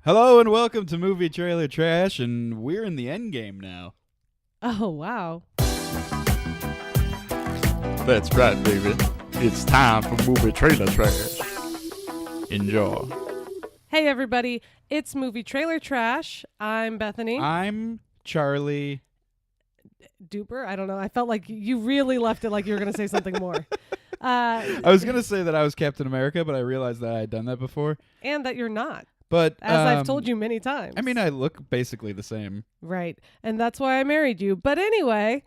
Hello and welcome to Movie Trailer Trash, and we're in the Endgame now. Oh, wow. That's right, baby. It's time for Movie Trailer Trash. Enjoy. Hey, everybody. It's Movie Trailer Trash. I'm Bethany. I'm Charlie. Duper? I don't know. I felt like you really left it like you were going to say something more. I was going to say that I was Captain America, but I realized that I had done that before. And that you're not. But as I've told you many times. I mean, I look basically the same. Right. And that's why I married you. But anyway,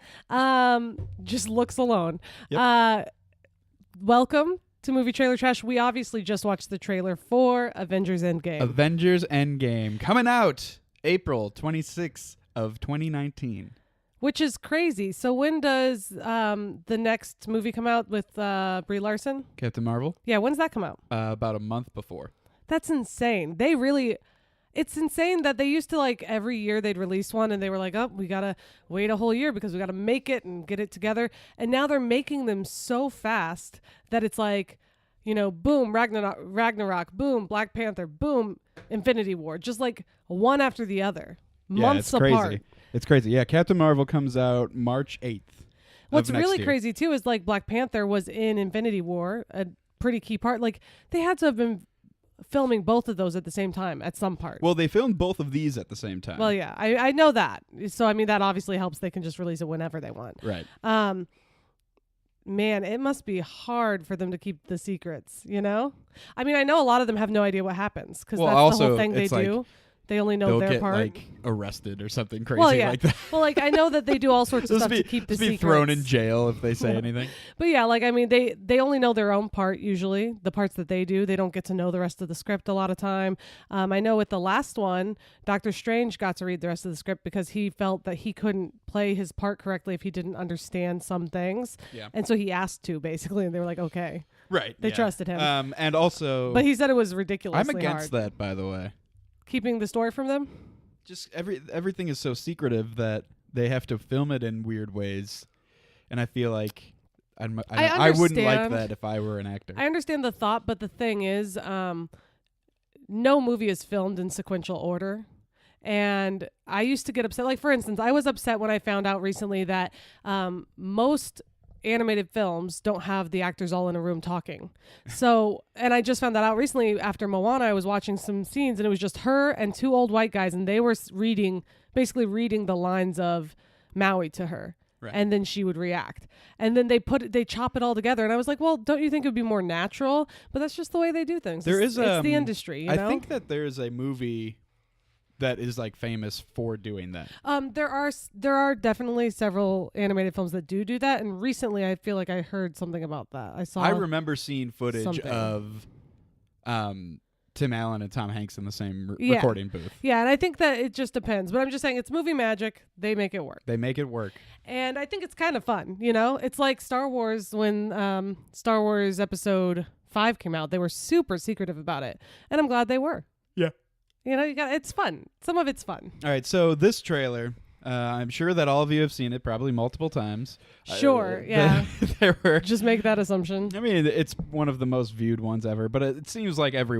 just looks alone. Yep. Welcome to Movie Trailer Trash. We obviously just watched the trailer for Avengers Endgame. Avengers Endgame coming out April 26th of 2019. Which is crazy. So when does the next movie come out with Brie Larson? Captain Marvel? Yeah, when's that come out? About a month before. That's insane. It's insane that they used to, like, every year they'd release one and they were like, oh, we got to wait a whole year because we got to make it and get it together. And now they're making them so fast that it's like, you know, boom, Ragnarok, boom, Black Panther, boom, Infinity War, just like one after the other, months apart. Crazy. It's crazy. Yeah, Captain Marvel comes out March 8th. What's really crazy, too, is like Black Panther was in Infinity War, a pretty key part. Like, they had to have been filming both of those at the same time at some part. Well, they filmed both of these at the same time. Well, yeah, I know that. So, I mean, that obviously helps. They can just release it whenever they want. Right. Man, it must be hard for them to keep the secrets, you know? I mean, I know a lot of them have no idea what happens because that's the whole thing they do. They only know their part. They'll get, like, arrested or something crazy like that. Well, like, I know that they do all sorts of stuff to keep the secrets. Be thrown in jail if they say anything. But yeah, like, I mean, they only know their own part usually, the parts that they do. They don't get to know the rest of the script a lot of time. I know with the last one, Doctor Strange got to read the rest of the script because he felt that he couldn't play his part correctly if he didn't understand some things. Yeah. And so he asked to, basically, and they were like, okay. Right. They trusted him. And also... But he said it was ridiculously hard. I'm against that, by the way. Keeping the story from them? Just everything is so secretive that they have to film it in weird ways, and I feel like I wouldn't like that if I were an actor. I understand the thought, but the thing is, no movie is filmed in sequential order, and I used to get upset. Like, for instance, I was upset when I found out recently that most animated films don't have the actors all in a room talking. So, and I just found that out recently after Moana. I was watching some scenes and it was just her and two old white guys, and they were basically reading the lines of Maui to her. Right. And then she would react. And then they chop it all together. And I was like, well, don't you think it would be more natural? But that's just the way they do things. It's the industry, you know? I think that there's a movie that is, like, famous for doing that. There are definitely several animated films that do that, and recently I feel like I heard something about that. I remember seeing footage of Tim Allen and Tom Hanks in the same recording booth. Yeah, and I think that it just depends. But I'm just saying, it's movie magic. They make it work. And I think it's kind of fun, you know? It's like Star Wars when Star Wars Episode 5 came out. They were super secretive about it, and I'm glad they were. Yeah. You know, it's fun. Some of it's fun. All right, so this trailer, I'm sure that all of you have seen it probably multiple times. Sure, yeah. Just make that assumption. I mean, it's one of the most viewed ones ever, but it seems like every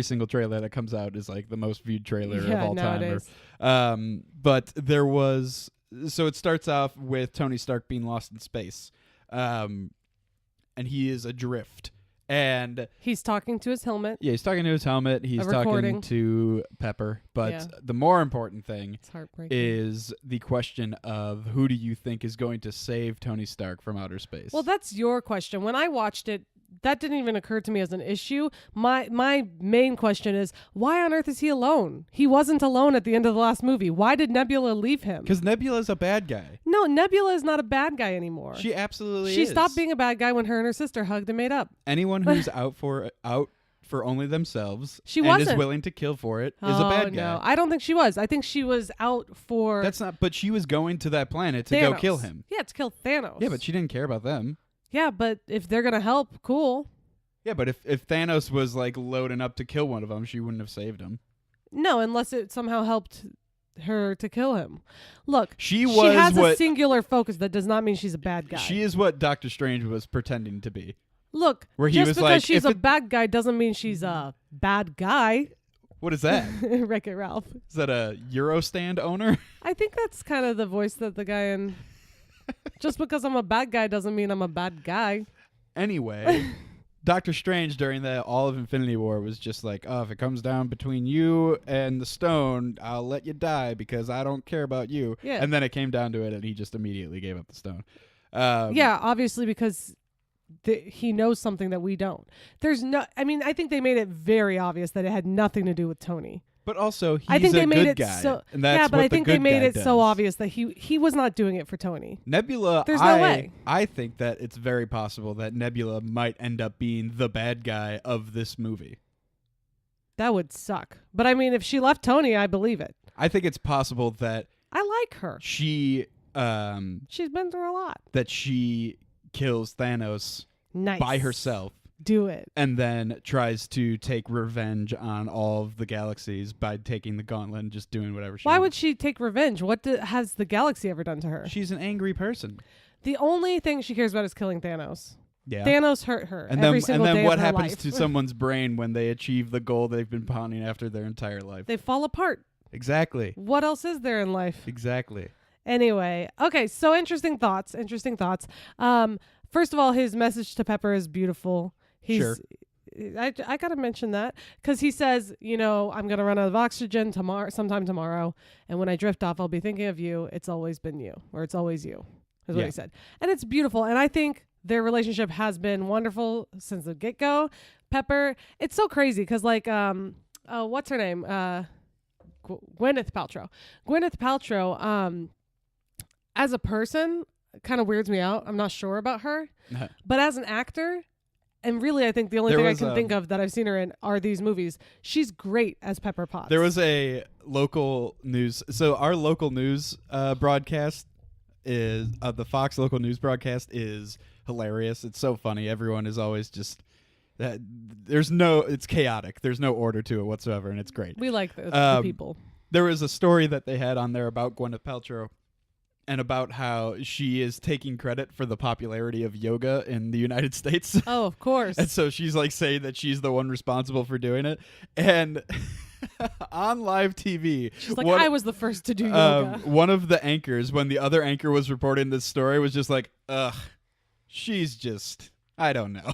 single trailer that comes out is like the most viewed trailer of all time. But there was... So it starts off with Tony Stark being lost in space, and he is adrift. And he's talking to his helmet. Yeah, he's talking to his helmet. He's talking to Pepper. But the more important thing is the question of who do you think is going to save Tony Stark from outer space? Well, that's your question. When I watched it, that didn't even occur to me as an issue. My main question is, why on earth is he alone? He wasn't alone at the end of the last movie. Why did Nebula leave him? Because Nebula's a bad guy. No, Nebula is not a bad guy anymore. She absolutely is. She stopped being a bad guy when her and her sister hugged and made up. Anyone who's out for only themselves and is willing to kill for it is a bad guy. No, I don't think she was. I think she was out for... But she was going to that planet to go kill him. Yeah, to kill Thanos. Yeah, but she didn't care about them. Yeah, but if they're going to help, cool. Yeah, but if Thanos was, like, loading up to kill one of them, she wouldn't have saved him. No, unless it somehow helped her to kill him. Look, she has a singular focus. That does not mean she's a bad guy. She is what Doctor Strange was pretending to be. Look, just because she's a bad guy doesn't mean she's a bad guy. What is that? Wreck-It Ralph. Is that a Eurostand owner? I think that's kind of the voice that the guy in. Just because I'm a bad guy doesn't mean I'm a bad guy. Anyway, Doctor Strange during all of Infinity War was just like, oh, if it comes down between you and the stone, I'll let you die because I don't care about you. Yeah. And then it came down to it, and he just immediately gave up the stone. Yeah, obviously because he knows something that we don't. I think they made it very obvious that it had nothing to do with Tony. But also, he's I think a they made good it guy. so, and that's yeah, but what I think they good made guy it does. so obvious that he was not doing it for Tony. Nebula, There's no way. I think that it's very possible that Nebula might end up being the bad guy of this movie. That would suck. But I mean, if she left Tony, I believe it. I think it's possible that I like her. she's been through a lot. that she kills Thanos Nice. by herself. Do it. And then tries to take revenge on all of the galaxies by taking the gauntlet and just doing whatever she Why wants. would she take revenge? What has the galaxy ever done to her? She's an angry person. The only thing she cares about is killing Thanos. Yeah. Thanos hurt her And every then, single day what of her happens life. to someone's brain when they achieve the goal they've been pounding after their entire life? They fall apart. Exactly. What else is there in life? Exactly. Anyway, okay, so interesting thoughts. First of all, his message to Pepper is beautiful. Sure. I got to mention that because he says, I'm going to run out of oxygen sometime tomorrow. And when I drift off, I'll be thinking of you. It's always been you, or it's always you, is what he said. And it's beautiful. And I think their relationship has been wonderful since the get-go. Pepper, it's so crazy because what's her name? Gwyneth Paltrow. Gwyneth Paltrow, as a person, kind of weirds me out. I'm not sure about her. But as an actor, and really I think the only thing I can think of that I've seen her in are these movies, she's great as Pepper Potts. There was a local news. So our local news broadcast is the Fox local news broadcast is hilarious. It's so funny. Everyone is always just it's chaotic. There's no order to it whatsoever, and it's great. We like the people. There was a story that they had on there about Gwyneth Paltrow and about how she is taking credit for the popularity of yoga in the United States. Oh, of course. And so she's like saying that she's the one responsible for doing it. And on live TV, she's like, I was the first to do yoga. One of the anchors, when the other anchor was reporting this story, was just like, ugh, she's just, I don't know.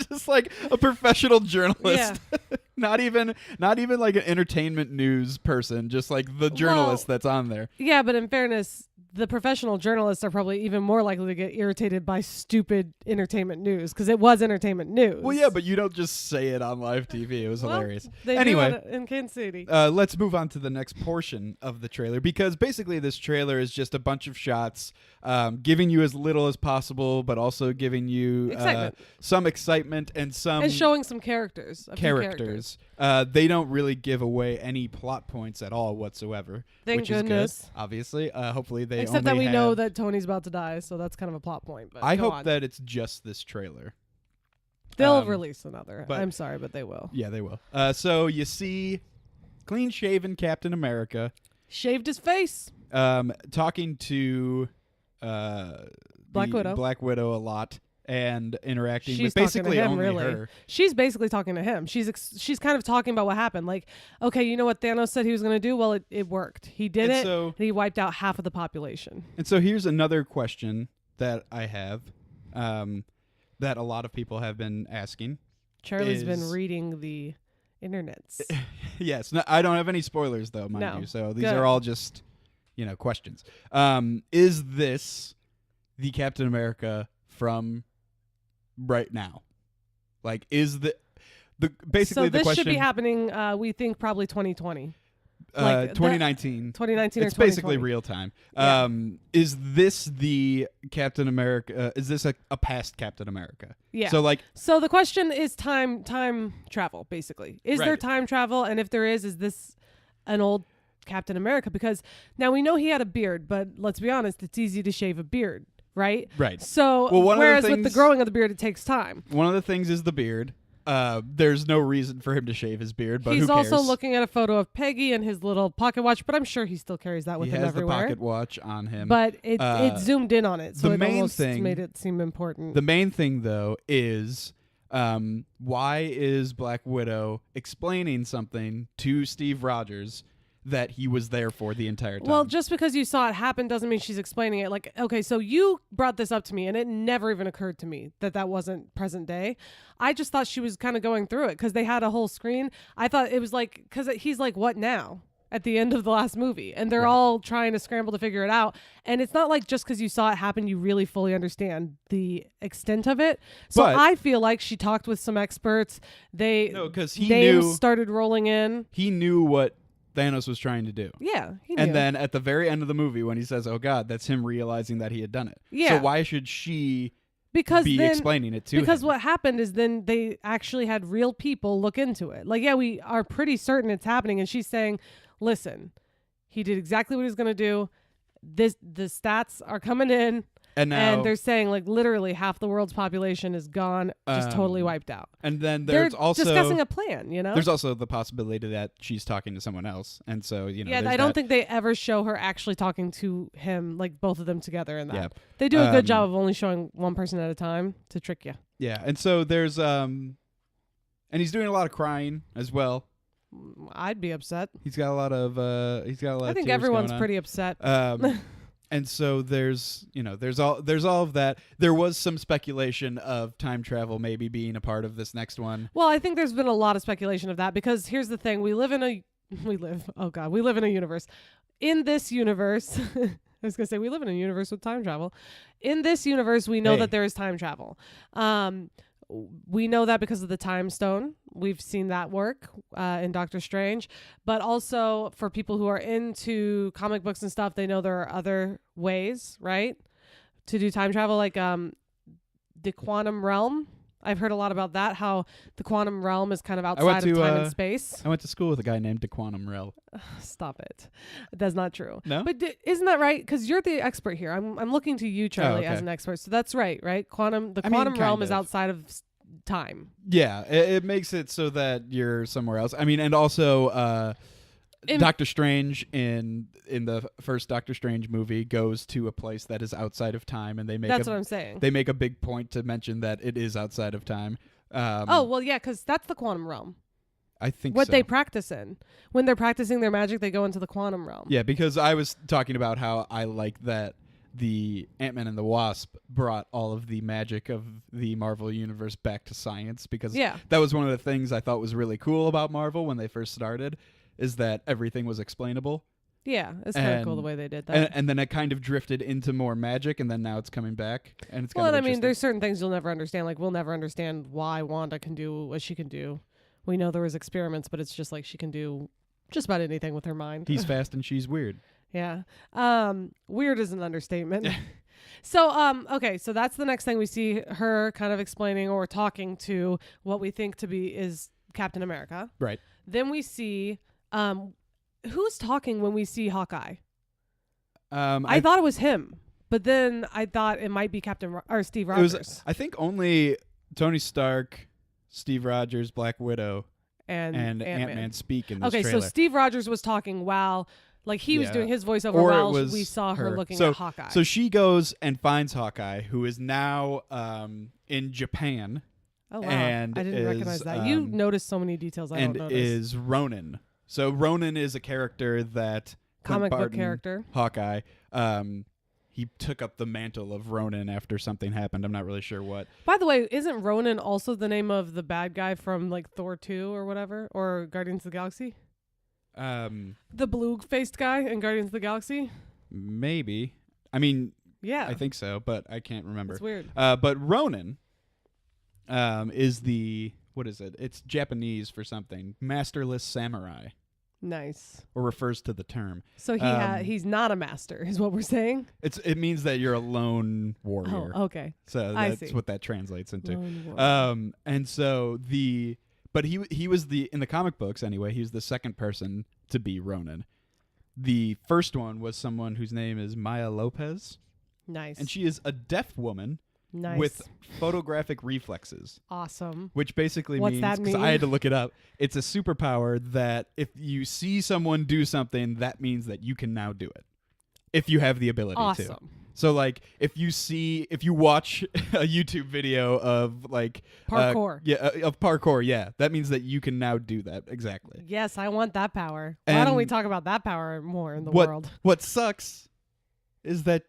Just like a professional journalist. Yeah. not even like an entertainment news person, just like the journalist that's on there. Yeah, but in fairness, the professional journalists are probably even more likely to get irritated by stupid entertainment news because it was entertainment news. Well, yeah, but you don't just say it on live TV. It was hilarious. Anyway, in Kansas City. Let's move on to the next portion of the trailer because basically this trailer is just a bunch of shots giving you as little as possible, but also giving you some excitement and showing some characters. They don't really give away any plot points at all whatsoever. Thank goodness. Is good, obviously. Hopefully they except that we know that Tony's about to die, so that's kind of a plot point. But I hope that it's just this trailer. They'll release another. I'm sorry, but they will. Yeah, they will. So you see clean-shaven Captain America. Shaved his face. Talking to Black Widow a lot. And interacting with basically only really. her. She's basically talking to him. She's kind of talking about what happened. Like, okay, you know what Thanos said he was going to do? Well, it worked. He did it, and he wiped out half of the population. And so here's another question that I have that a lot of people have been asking. Charlie's been reading the internets. Yes. No, I don't have any spoilers, though, mind you. So these are all just, questions. Is this the Captain America from right now? Like, is the basically the question? So this should be happening, we think probably 2020. 2019. 2019 it's or 2020. Basically real time. Yeah. Is this the Captain America? Is this a past Captain America? Yeah. So the question is time travel, basically. Is there time travel? And if there is this an old Captain America? Because now we know he had a beard, but let's be honest, it's easy to shave a beard. Right? Right. So, whereas with the growing of the beard, it takes time. One of the things is the beard. There's no reason for him to shave his beard, but he's who cares? also looking at a photo of Peggy and his little pocket watch, but I'm sure he still carries that with him everywhere. He has the pocket watch on him. But it zoomed in on it, so it almost made it seem important. The main thing, though, is Why is Black Widow explaining something to Steve Rogers that he was there for the entire time? Well, just because you saw it happen doesn't mean she's explaining it. Like, okay, so you brought this up to me, and it never even occurred to me that wasn't present day. I just thought she was kind of going through it because they had a whole screen. I thought it was like, because he's like, what now? At the end of the last movie, and they're all trying to scramble to figure it out. And it's not like just because you saw it happen, you really fully understand the extent of it. So I feel like she talked with some experts. Because he names knew, started rolling in. He knew what Thanos was trying to do. Yeah, he knew. And then at the very end of the movie, when he says, "Oh God," that's him realizing that he had done it. Yeah. So why should she explaining it to him? Because what happened is then they actually had real people look into it. Like, yeah, we are pretty certain it's happening, and she's saying, listen, he did exactly what he was going to do. The stats are coming in, and they're saying like literally half the world's population is gone, just totally wiped out. And then they're also discussing a plan, There's also the possibility that she's talking to someone else, and so Yeah, I don't think they ever show her actually talking to him, like both of them together in that. Yeah. They do a good job of only showing one person at a time to trick you. Yeah, and so there's and he's doing a lot of crying as well. I'd be upset. He's got a lot of I think everyone's pretty upset. And so there's all of that. There was some speculation of time travel maybe being a part of this next one. Well, I think there's been a lot of speculation of that because here's the thing: we live in a universe. In this universe, I was gonna say we live in a universe with time travel. In this universe, we know that there is time travel. We know that because of the time stone. We've seen that work in Doctor Strange. But also for people who are into comic books and stuff, they know there are other ways, right, to do time travel, like the quantum realm. I've heard a lot about that, how the quantum realm is kind of outside of time and space. I went to school with a guy named DeQuantum Rel. Stop it. That's not true. No? But isn't that right? Because you're the expert here. I'm looking to you, Charlie, as an expert. So that's right? quantum realm is outside of time. Yeah, it makes it so that you're somewhere else. I mean, and also Doctor Strange in the first Doctor Strange movie goes to a place that is outside of time, and that's what I'm saying. They make a big point to mention that it is outside of time. Because that's the quantum realm. I think what they practice in. When they're practicing their magic, they go into the quantum realm. Yeah, because I was talking about how I like that the Ant-Man and the Wasp brought all of the magic of the Marvel Universe back to science, because that was one of the things I thought was really cool about Marvel when they first started, is that everything was explainable. Yeah, it's kind of cool the way they did that. And then it kind of drifted into more magic, and then now it's coming back. And it's kind of interesting. There's certain things you'll never understand. Like, we'll never understand why Wanda can do what she can do. We know there was experiments, but it's just like she can do just about anything with her mind. He's fast and she's weird. Yeah. Weird is an understatement. So, okay, so that's the next thing we see her kind of explaining or talking to what we think to be is Captain America. Right. Then we see who's talking when we see Hawkeye? I thought it was him, but then I thought it might be Steve Rogers. I think only Tony Stark, Steve Rogers, Black Widow, and Ant-Man speak in this trailer. Okay, so Steve Rogers was talking while he was doing his voiceover while we saw her looking at Hawkeye. So she goes and finds Hawkeye, who is now in Japan. Oh, wow. And I didn't recognize that. You noticed so many details I don't notice. And is Ronin. So Ronin is a character that comic book character. Hawkeye. He took up the mantle of Ronin after something happened. I'm not really sure what. By the way, isn't Ronin also the name of the bad guy from Thor 2 or whatever, or Guardians of the Galaxy? The blue-faced guy in Guardians of the Galaxy? Maybe. I mean, yeah, I think so, but I can't remember. It's weird. But Ronin is what is it? It's Japanese for something. Masterless samurai. Nice. Or refers to the term. So he's not a master, is what we're saying? It means that you're a lone warrior. Oh, okay. So that's what that translates into. And so but he was in the comic books anyway, he was the second person to be Ronin. The first one was someone whose name is Maya Lopez. Nice. And she is a deaf woman. Nice. With photographic reflexes. Awesome. Which basically What's means, that mean? because I had to look it up, it's a superpower that if you see someone do something, that means that you can now do it. If you have the ability to. Awesome. So like if you watch a YouTube video of like parkour, of parkour, that means that you can now do that. Exactly. Yes, I want that power. Why don't we talk about that power more in the world? What sucks is that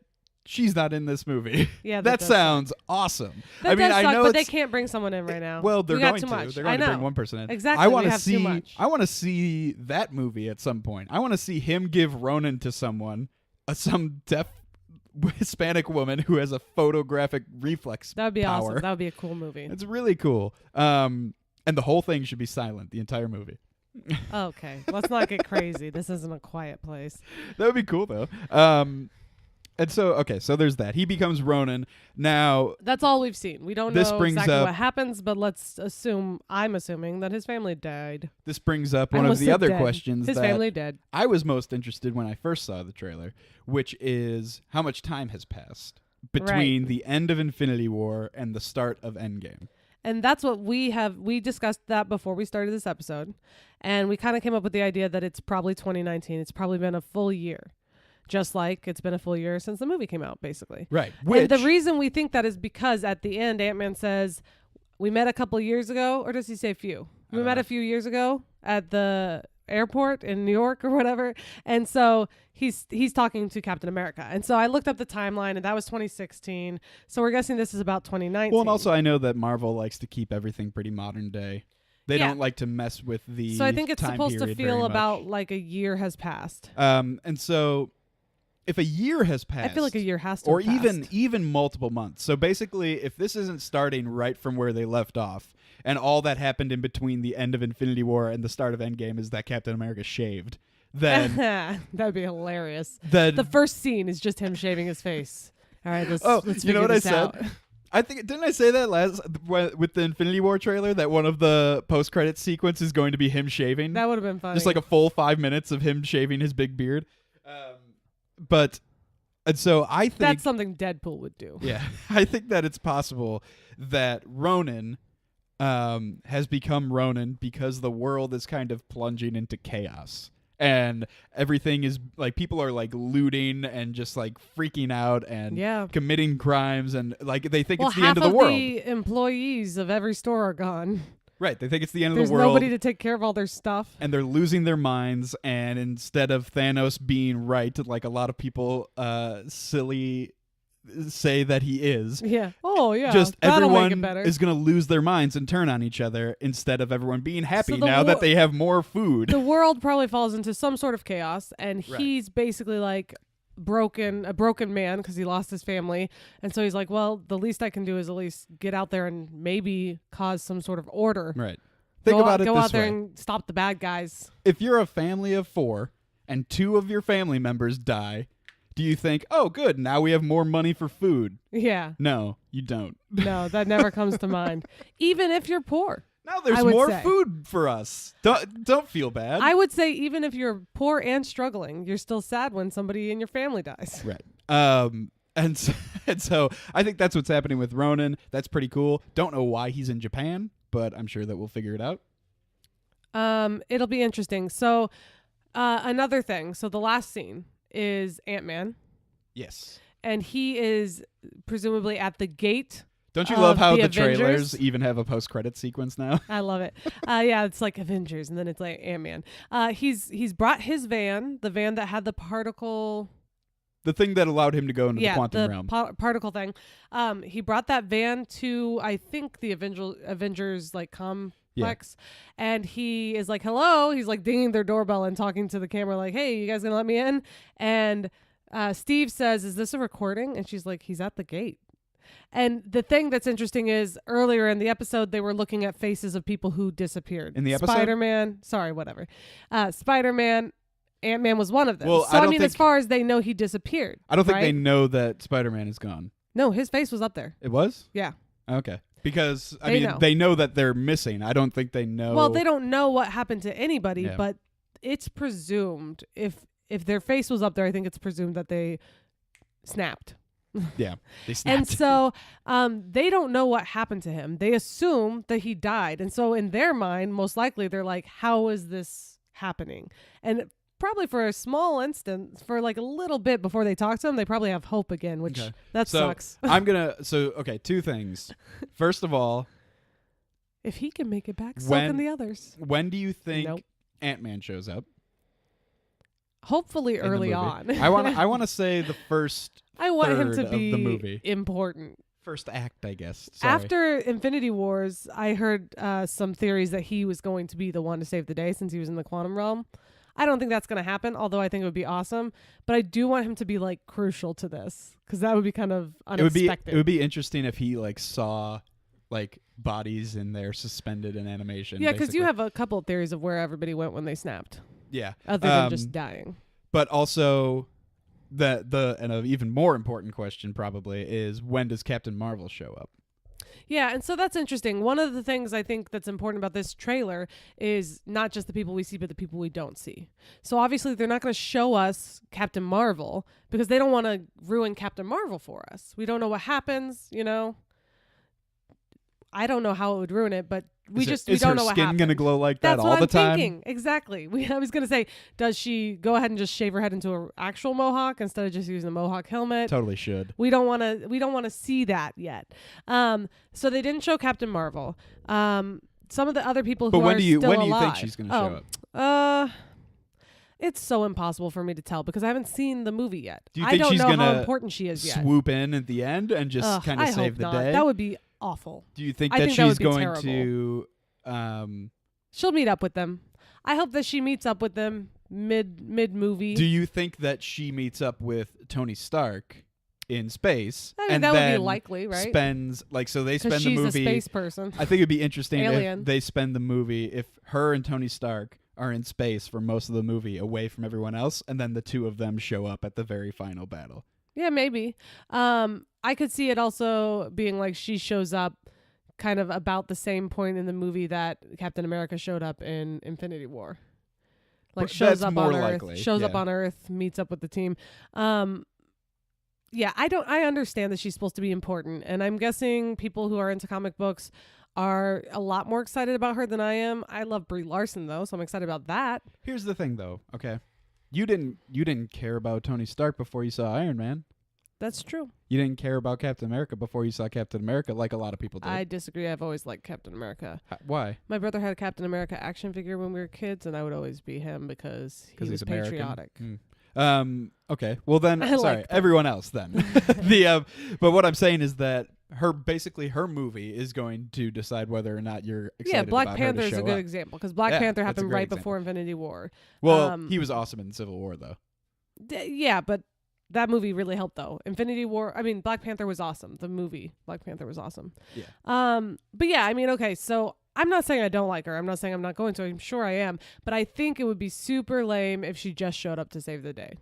she's not in this movie. Yeah, that sounds awesome. I know, but they can't bring someone in right now. Well, they're going to. Much. They're going to bring one person in. Exactly. I want to see that movie at some point. I want to see him give Ronan to someone, some deaf Hispanic woman who has a photographic reflex. That would be power. awesome. That would be a cool movie. It's really cool. And the whole thing should be silent, the entire movie. Okay, let's not get crazy. This isn't a quiet place. That would be cool though. And so there's that. He becomes Ronan. Now that's all we've seen. We don't know exactly what happens, but I'm assuming that his family died. This brings up one of the other questions. His family dead. I was most interested when I first saw the trailer, which is how much time has passed between the end of Infinity War and the start of Endgame. And that's what we discussed that before we started this episode. And we kind of came up with the idea that it's probably 2019. It's probably been a full year. Just like it's been a full year since the movie came out, basically. Right. And the reason we think that is because at the end, Ant-Man says, we met a couple years ago, or does he say few? We met a few years ago at the airport in New York or whatever. And so he's talking to Captain America. And so I looked up the timeline, and that was 2016. So we're guessing this is about 2019. Well, and also I know that Marvel likes to keep everything pretty modern day. They don't like to mess with the So I think it's time supposed to feel about like a year has passed. And so if a year has passed, I feel like a year has to or have passed. even multiple months. So basically, if this isn't starting right from where they left off, and all that happened in between the end of Infinity War and the start of Endgame is that Captain America shaved, then that would be hilarious. Then the first scene is just him shaving his face. All right, let's you know what I said? Out. I think didn't I say that with the Infinity War trailer that one of the post-credit sequence is going to be him shaving? That would have been funny. Just like a full 5 minutes of him shaving his big beard. And so I think that's something Deadpool would do. Yeah, I think that it's possible that Ronan has become Ronan because the world is kind of plunging into chaos. And everything is like people are like looting and just like freaking out and committing crimes and like they think it's the end of the world. Half of the employees of every store are gone. Right, they think it's the end of the world. There's nobody to take care of all their stuff. And they're losing their minds, and instead of Thanos being right, like a lot of people silly say that he is. Yeah. Oh, yeah. Just everyone is going to lose their minds and turn on each other instead of everyone being happy now that they have more food. The world probably falls into some sort of chaos, and he's basically like a broken man because he lost his family, and so he's like, well, the least I can do is at least get out there and maybe cause some sort of order. Right. Think about it this way. Go out there and stop the bad guys. If you're a family of 4 and 2 of your family members die, do you think, oh, good, now we have more money for food? Yeah. No, you don't. No, that never comes to mind. Even if you're poor. Now there's more food for us. Don't feel bad. I would say even if you're poor and struggling, you're still sad when somebody in your family dies. Right. And so I think that's what's happening with Ronan. That's pretty cool. Don't know why he's in Japan, but I'm sure that we'll figure it out. It'll be interesting. So another thing. So the last scene is Ant-Man. Yes. And he is presumably at the gate. Don't you love how the Avengers? trailers even have a post-credit sequence now? I love it. Yeah, it's like Avengers, and then it's like Ant-Man. He's brought his van, the van that had the particle... The thing that allowed him to go into the quantum realm. Particle thing. He brought that van to, I think, the Avengers like complex, and he is like, hello. He's like dinging their doorbell and talking to the camera like, hey, you guys gonna let me in? And Steve says, is this a recording? And she's like, he's at the gate. And the thing that's interesting is earlier in the episode, they were looking at faces of people who disappeared. In the episode? Spider-Man. Ant-Man was one of them. Well, so, I mean, as far as they know, he disappeared. I don't think they know that Spider-Man is gone. No, his face was up there. It was? Yeah. Okay. Because, they know that they're missing. I don't think they know. Well, they don't know what happened to anybody, but it's presumed. If their face was up there, I think it's presumed that they snapped. Yeah, they snapped. And so they don't know what happened to him. They assume that he died. And so in their mind, most likely, they're like, how is this happening? And probably for a small instance, for like a little bit before they talk to him, they probably have hope again, which that sucks. Two things. First of all, if he can make it back, so can the others. When do you think Ant-Man shows up? Hopefully early on. I want to say the first I want him to of be the movie. Important. First act, I guess. Sorry. After Infinity Wars, I heard some theories that he was going to be the one to save the day since he was in the quantum realm. I don't think that's going to happen, although I think it would be awesome. But I do want him to be like crucial to this because that would be kind of unexpected. It would be interesting if he like saw like bodies in there suspended in animation. Yeah, because you have a couple of theories of where everybody went when they snapped. Yeah, other than just dying. But also, and an even more important question probably is, when does Captain Marvel show up? Yeah, and so that's interesting. One of the things I think that's important about this trailer is not just the people we see, but the people we don't see. So obviously they're not going to show us Captain Marvel because they don't want to ruin Captain Marvel for us. We don't know what happens, you know. I don't know how it would ruin it, but we don't know what happens. Is her skin gonna glow like that all the time? That's what I'm thinking. Exactly. I was gonna say, does she go ahead and just shave her head into an actual mohawk instead of just using the mohawk helmet? Totally should. We don't want to see that yet. So they didn't show Captain Marvel. Some of the other people who are still alive. But when do you think she's gonna show up? It's so impossible for me to tell because I haven't seen the movie yet. Do you think she's know how important she is yet. Swoop in at the end and just kind of save the day? That would be awful. Do you think that she's going terrible. to she'll meet up with them? I hope that she meets up with them mid movie. Do you think that she meets up with Tony Stark in space? I mean, that would be likely, right? Spends they spend the movie. She's a space person. I think it'd be interesting Alien. if they spend the movie if her and Tony Stark are in space for most of the movie away from everyone else, and then the two of them show up at the very final battle. Yeah, maybe. I could see it also being like she shows up kind of about the same point in the movie that Captain America showed up in Infinity War. Like shows up on Earth, up on Earth, meets up with the team. Yeah, I understand that she's supposed to be important, and I'm guessing people who are into comic books are a lot more excited about her than I am. I love Brie Larson though, so I'm excited about that. Here's the thing though, okay? You didn't care about Tony Stark before you saw Iron Man. That's true. You didn't care about Captain America before you saw Captain America like a lot of people did. I disagree. I've always liked Captain America. Why? My brother had a Captain America action figure when we were kids, and I would always be him because he was patriotic. Okay. Well then, sorry, everyone else then. But what I'm saying is that her movie is going to decide whether or not you're excited Black about Panther her to is a show good up. example because Black Panther happened right before Infinity War. Well, he was awesome in Civil War though. Yeah, but that movie really helped though. Black Panther was awesome. The movie Black Panther was awesome. Yeah. But yeah, I mean, okay, so I'm not saying I don't like her. I'm not saying I'm not going to. I'm sure I am. But I think it would be super lame if she just showed up to save the day.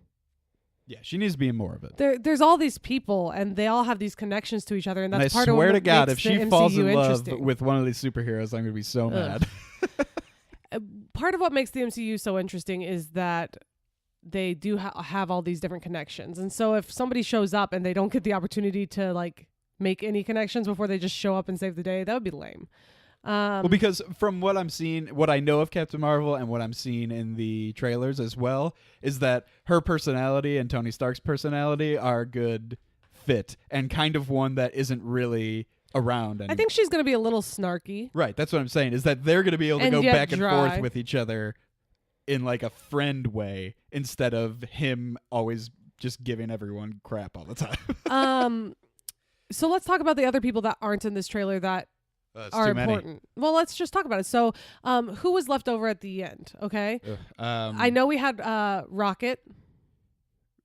Yeah, she needs to be in more of it. There's all these people, and they all have these connections to each other, and that's part of what makes the MCU if she falls in love with one of these superheroes, I'm going to be so mad. Part of what makes the MCU so interesting is that they do have all these different connections, and so if somebody shows up and they don't get the opportunity to like make any connections before they just show up and save the day, that would be lame. Well, because from what I'm seeing, what I know of Captain Marvel and what I'm seeing in the trailers as well, is that her personality and Tony Stark's personality are a good fit and kind of one that isn't really around anymore. I think she's going to be a little snarky. Right. That's what I'm saying, is that they're going to be able to go back and forth with each other in like a friend way instead of him always just giving everyone crap all the time. So let's talk about the other people that aren't in this trailer that are important. Well, let's just talk about it. So, who was left over at the end? Okay, I know we had Rocket.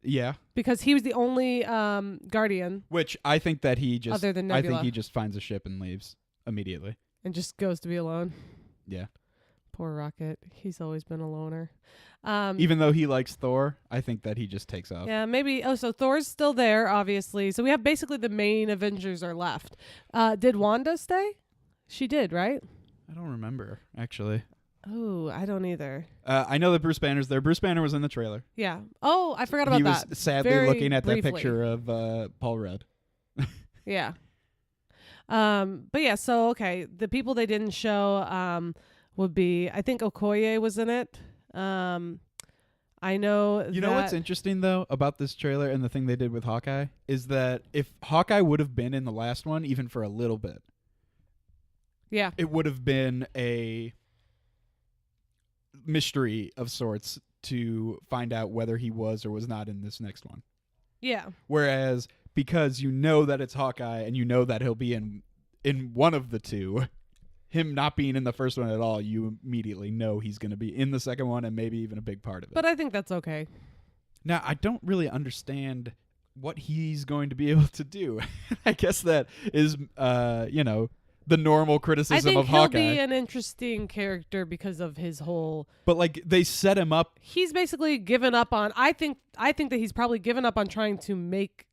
Yeah, because he was the only Guardian. Which I think that he just other than Nebula. I think he just finds a ship and leaves immediately and just goes to be alone. Yeah, poor Rocket. He's always been a loner. Even though he likes Thor, I think that he just takes off. Yeah, maybe. Oh, so Thor's still there, obviously. So we have basically the main Avengers are left. Did Wanda stay? She did, right? I don't remember, actually. Oh, I don't either. I know that Bruce Banner's there. Bruce Banner was in the trailer. Yeah. Oh, I forgot about that. He was sadly looking at that picture of Paul Rudd. Yeah. But yeah, so, okay. The people they didn't show would be, I think Okoye was in it. I I know You know what's interesting, though, about this trailer and the thing they did with Hawkeye is that if Hawkeye would have been in the last one, even for a little bit, it would have been a mystery of sorts to find out whether he was or was not in this next one. Yeah. Whereas because you know that it's Hawkeye and you know that he'll be in one of the two, him not being in the first one at all, you immediately know he's going to be in the second one and maybe even a big part of it. But I think that's okay. Now, I don't really understand what he's going to be able to do. I guess that is, the normal criticism of Hawkeye. I think he'll be an interesting character because of his whole... But, like, they set him up... He's basically given up on... I think that he's probably given up on trying to make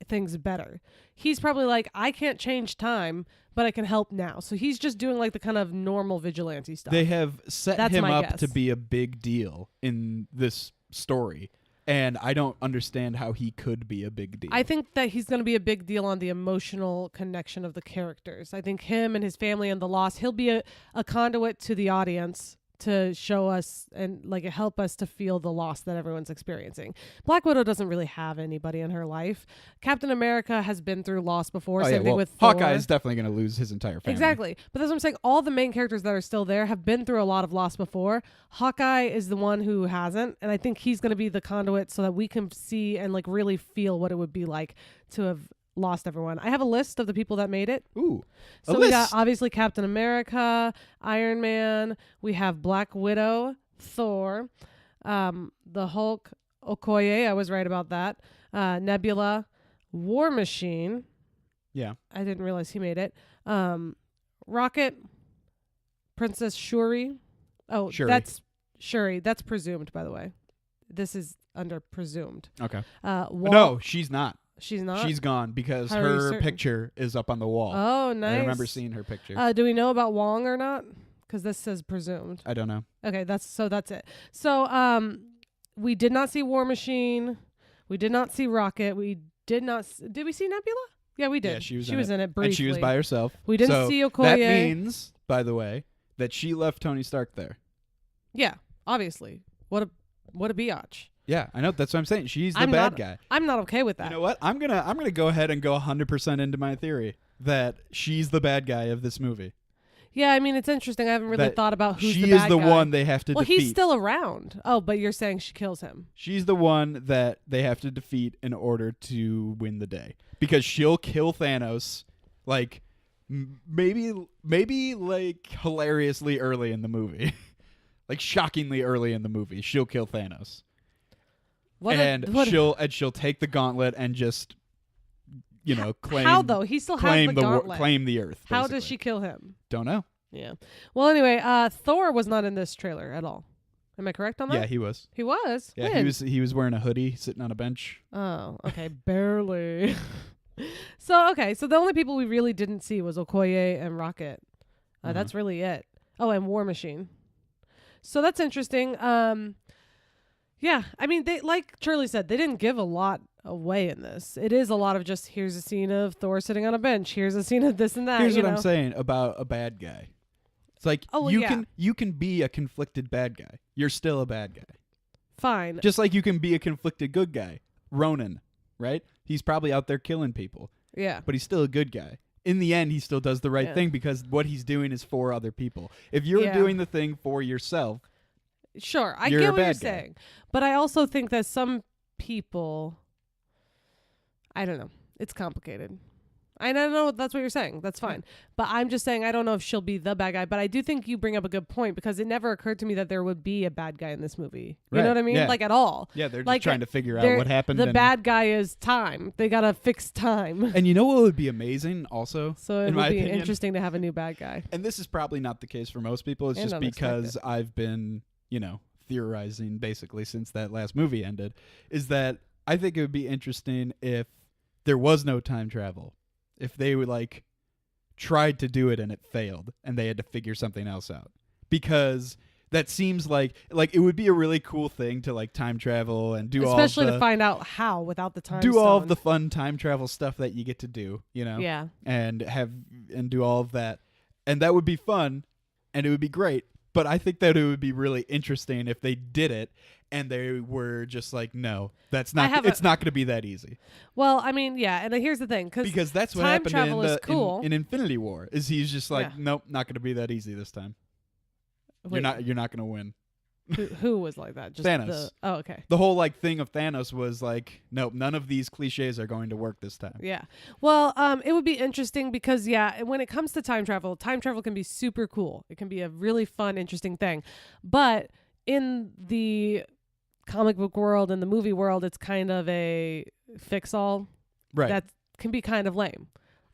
things better. He's probably like, I can't change time, but I can help now. So he's just doing, like, the kind of normal vigilante stuff. They have set him up to be a big deal in this story. And I don't understand how he could be a big deal. I think that he's going to be a big deal on the emotional connection of the characters. I think him and his family and the loss, he'll be a conduit to the audience to show us and like help us to feel the loss that everyone's experiencing. Black Widow doesn't really have anybody in her life. Captain America has been through loss before. Same thing with Hawkeye Thor. is definitely going to lose his entire family. Exactly. But that's what I'm saying. All the main characters that are still there have been through a lot of loss before. Hawkeye is the one who hasn't. And I think he's going to be the conduit so that we can see and like really feel what it would be like to have lost everyone. I have a list of the people that made it. Ooh. So we got obviously Captain America, Iron Man, we have Black Widow, Thor, the Hulk, Okoye, I was right about that. Nebula, War Machine. Yeah. I didn't realize he made it. Rocket, Princess Shuri. Oh, Shuri. That's Shuri. That's presumed, by the way. This is under presumed. Okay. No, she's not. She's not? She's gone because How are you her certain? Picture is up on the wall. Oh, nice. I remember seeing her picture. Do we know about Wong or not? Because this says presumed. I don't know. Okay, that's it. So we did not see War Machine. We did not see Rocket. We did not. Did we see Nebula? Yeah, we did. Yeah, she was in it briefly. And she was by herself. We didn't see Okoye. That means, by the way, that she left Tony Stark there. Yeah, obviously. What a biatch. Yeah, I know. That's what I'm saying. She's the bad guy. I'm not okay with that. You know what? I'm gonna go ahead and go 100% into my theory that she's the bad guy of this movie. Yeah, I mean it's interesting. I haven't really thought about who's the bad guy. She is the one they have to defeat. Well, he's still around. Oh, but you're saying she kills him. She's the one that they have to defeat in order to win the day because she'll kill Thanos, like maybe like hilariously early in the movie, like shockingly early in the movie. She'll kill Thanos. She'll take the gauntlet and just, claim. How though? He still has the gauntlet. Claim the Earth. Basically. How does she kill him? Don't know. Yeah. Well, anyway, Thor was not in this trailer at all. Am I correct on that? Yeah, he was. He was. Yeah, when? he was wearing a hoodie, sitting on a bench. Oh, okay, barely. So the only people we really didn't see was Okoye and Rocket. That's really it. Oh, and War Machine. So that's interesting. Yeah, I mean, they like Charlie said, they didn't give a lot away in this. It is a lot of just here's a scene of Thor sitting on a bench. Here's a scene of this and that. Here's what I'm saying about a bad guy. It's like you can be a conflicted bad guy. You're still a bad guy. Fine. Just like you can be a conflicted good guy. Ronan, right? He's probably out there killing people. Yeah. But he's still a good guy. In the end, he still does the right thing because what he's doing is for other people. If you're doing the thing for yourself, sure, I get what you're saying. But I also think that some people, I don't know. It's complicated. I don't know. That's what you're saying. That's fine. But I'm just saying I don't know if she'll be the bad guy. But I do think you bring up a good point because it never occurred to me that there would be a bad guy in this movie. You know what I mean? Yeah. Like at all. Yeah, they're like just trying to figure out what happened. The bad guy is time. They got to fix time. And you know what would be amazing also? So it would be interesting to have a new bad guy. And this is probably not the case for most people. It's just because I've been, theorizing basically since that last movie ended, is that I think it would be interesting if there was no time travel. If they would tried to do it and it failed and they had to figure something else out. Because that seems like it would be a really cool thing to time travel and do especially to find out how without the time do stone. all of the fun time travel stuff that you get to do, Yeah. And do all of that. And that would be fun and it would be great. But I think that it would be really interesting if they did it and they were just like, no, that's not. It's not going to be that easy. Well, I mean, yeah, and here's the thing, because that's what time happened travel is cool. in Infinity War. Is he's just like, nope, not going to be that easy this time. Wait. You're not going to win. Who was like that? Just Thanos. Oh, okay. The whole thing of Thanos was like, nope, none of these cliches are going to work this time. Yeah. Well, it would be interesting because when it comes to time travel can be super cool. It can be a really fun, interesting thing. But in the comic book world and the movie world, it's kind of a fix-all. Right. That can be kind of lame.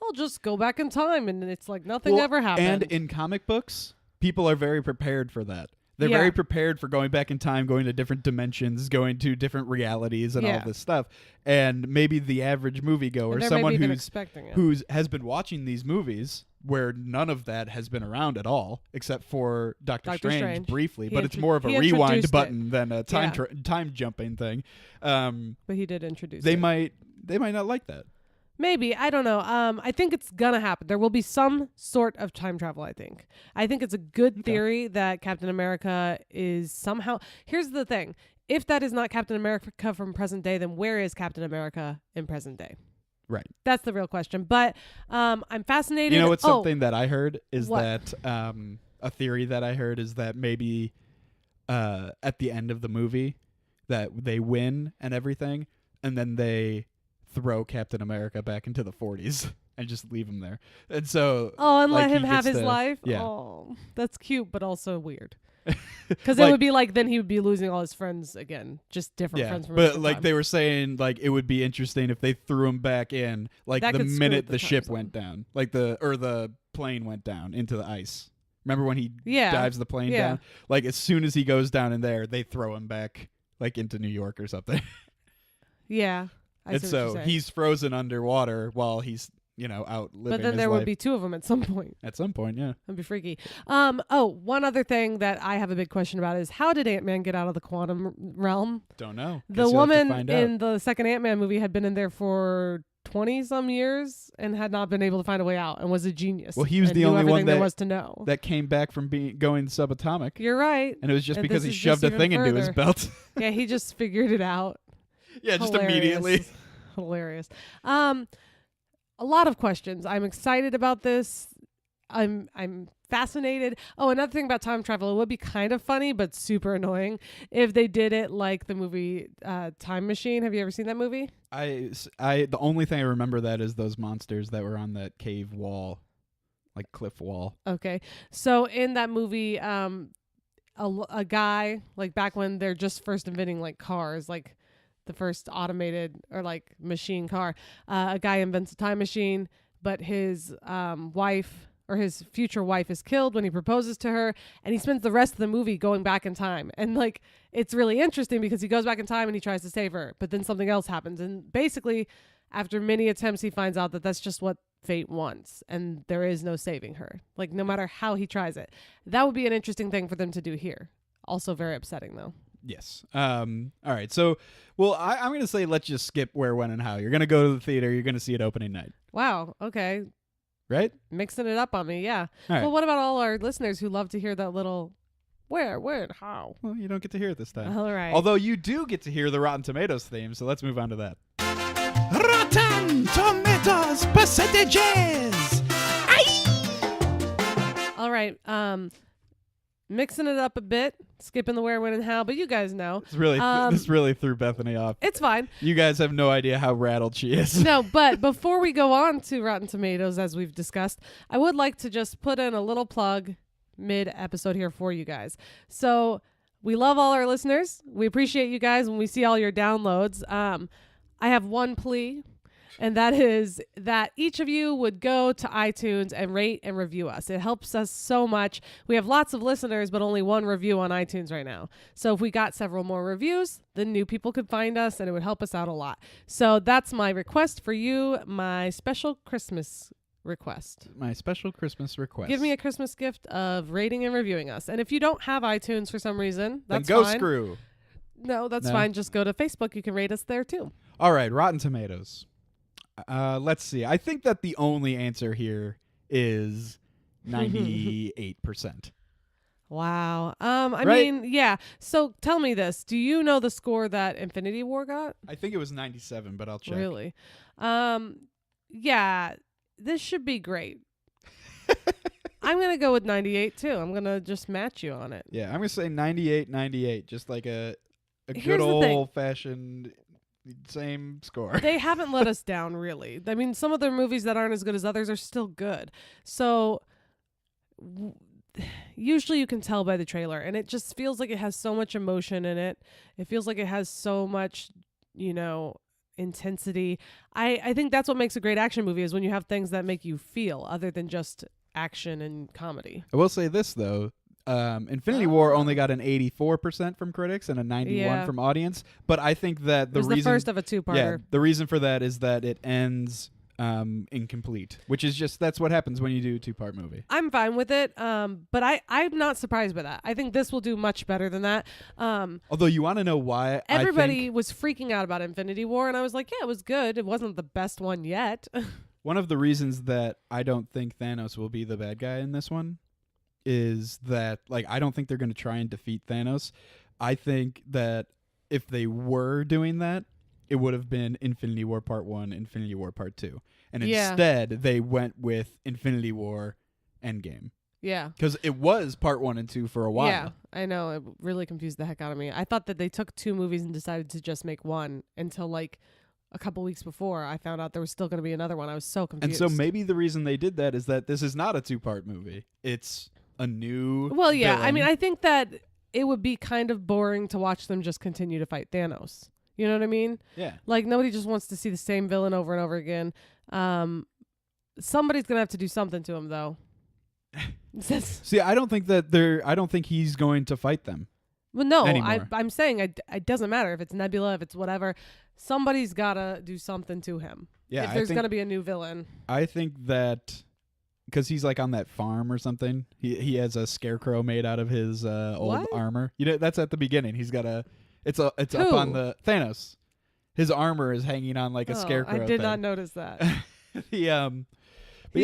I'll just go back in time and it's like nothing ever happened. And in comic books, people are very prepared for that. They're very prepared for going back in time, going to different dimensions, going to different realities, and all this stuff. And maybe the average moviegoer, someone who has been watching these movies, where none of that has been around at all, except for Doctor Strange briefly, but it's more of a rewind button than a time jumping thing. But he did introduce it. They might not like that. Maybe. I don't know. I think it's gonna happen. There will be some sort of time travel, I think it's a good theory that Captain America is somehow... Here's the thing. If that is not Captain America from present day, then where is Captain America in present day? Right. That's the real question. But I'm fascinated. You know what's something that I heard is that a theory that I heard is that maybe at the end of the movie that they win and everything, and then they throw Captain America back into the 40s and just leave him there. And so and let him have his life? Yeah. Oh, that's cute, but also weird. Because it would be like then he would be losing all his friends again, just different friends from but like time. They were saying like it would be interesting if they threw him back in like the minute the ship went down, like the plane went down into the ice. Remember when he dives the plane down? Like as soon as he goes down in there, they throw him back like into New York or something. Yeah. And so he's frozen underwater while he's, out living his life. But then there would be two of them at some point. At some point, yeah. That'd be freaky. One other thing that I have a big question about is how did Ant-Man get out of the quantum realm? Don't know. The woman in the second Ant-Man movie had been in there for 20-some years and had not been able to find a way out and was a genius. Well, he was the only one there was to know. That came back from going subatomic. You're right. And it was just because he shoved a thing into his belt. Yeah, he just figured it out. Yeah, just immediately. Hilarious. A lot of questions. I'm excited about this. I'm fascinated. Oh, another thing about time travel, it would be kind of funny but super annoying if they did it like the movie Time Machine. Have you ever seen that movie? The only thing I remember that is those monsters that were on that cave wall, like cliff wall. Okay. So in that movie, a guy, like back when they're just first inventing like cars, like the first automated or like machine car, a guy invents a time machine, but his wife or his future wife is killed when he proposes to her, and he spends the rest of the movie going back in time. And like it's really interesting because he goes back in time and he tries to save her, but then something else happens, and basically after many attempts he finds out that that's just what fate wants and there is no saving her, like no matter how he tries it. That would be an interesting thing for them to do here. Also very upsetting though. Yes. All right. So, I'm going to say let's just skip where, when, and how. You're going to go to the theater. You're going to see it opening night. Wow. Okay. Right? Mixing it up on me. Yeah. All right. Well, what about all our listeners who love to hear that little where, when, how? Well, you don't get to hear it this time. All right. Although you do get to hear the Rotten Tomatoes theme, so let's move on to that. Rotten Tomatoes percentages. Aye! All right. Mixing it up a bit, skipping the where, when, and how, but you guys know. This really threw Bethany off. It's fine. You guys have no idea how rattled she is. No, but before we go on to Rotten Tomatoes, as we've discussed, I would like to just put in a little plug mid-episode here for you guys. So we love all our listeners. We appreciate you guys when we see all your downloads. I have one plea, and that is that each of you would go to iTunes and rate and review us. It helps us so much. We have lots of listeners, but only one review on iTunes right now. So if we got several more reviews, then new people could find us, and it would help us out a lot. So that's my request for you, my special Christmas request. My special Christmas request. Give me a Christmas gift of rating and reviewing us. And if you don't have iTunes for some reason, that's then go fine. Screw. No, that's fine. Just go to Facebook. You can rate us there too. All right, Rotten Tomatoes. Let's see. I think that the only answer here is 98%. Wow. Right? mean, yeah. So tell me this. Do you know the score that Infinity War got? I think it was 97, but I'll check. Really? Yeah. This should be great. I'm going to go with 98 too. I'm going to just match you on it. Yeah, I'm gonna say 98, just like a Here's good the thing. old-fashioned same score. They haven't let us down, really. I mean, some of their movies that aren't as good as others are still good. So usually you can tell by the trailer, and it just feels like it has so much emotion in it. It feels like it has so much, intensity. I think that's what makes a great action movie, is when you have things that make you feel other than just action and comedy. I will say this though. Infinity War only got an 84% from critics and a 91 from audience, but I think that it was the first of a two-parter. Yeah, the reason for that is that it ends incomplete, which is just, that's what happens when you do a two-part movie. I'm fine with it, but I'm not surprised by that. I think this will do much better than that. Although, you want to know why? Everybody was freaking out about Infinity War, and I was like, yeah, it was good. It wasn't the best one yet. One of the reasons that I don't think Thanos will be the bad guy in this one is that, like, I don't think they're going to try and defeat Thanos. I think that if they were doing that, it would have been Infinity War Part 1, Infinity War Part 2. And instead, they went with Infinity War Endgame. Yeah. Because it was Part 1 and 2 for a while. Yeah, I know. It really confused the heck out of me. I thought that they took two movies and decided to just make one until, like, a couple weeks before I found out there was still going to be another one. I was so confused. And so maybe the reason they did that is that this is not a two-part movie. It's a new Well, yeah. villain. I mean, I think that it would be kind of boring to watch them just continue to fight Thanos. You know what I mean? Yeah. Like, nobody just wants to see the same villain over and over again. Somebody's going to have to do something to him, though. See, I don't think he's going to fight them. Well, no, anymore. I'm saying it doesn't matter if it's Nebula, if it's whatever. Somebody's got to do something to him. Yeah, if there's going to be a new villain. I think that because he's like on that farm or something, he has a scarecrow made out of his old armor. That's at the beginning. He's got it's up on the Thanos. His armor is hanging on like a scarecrow. I did not notice that. He's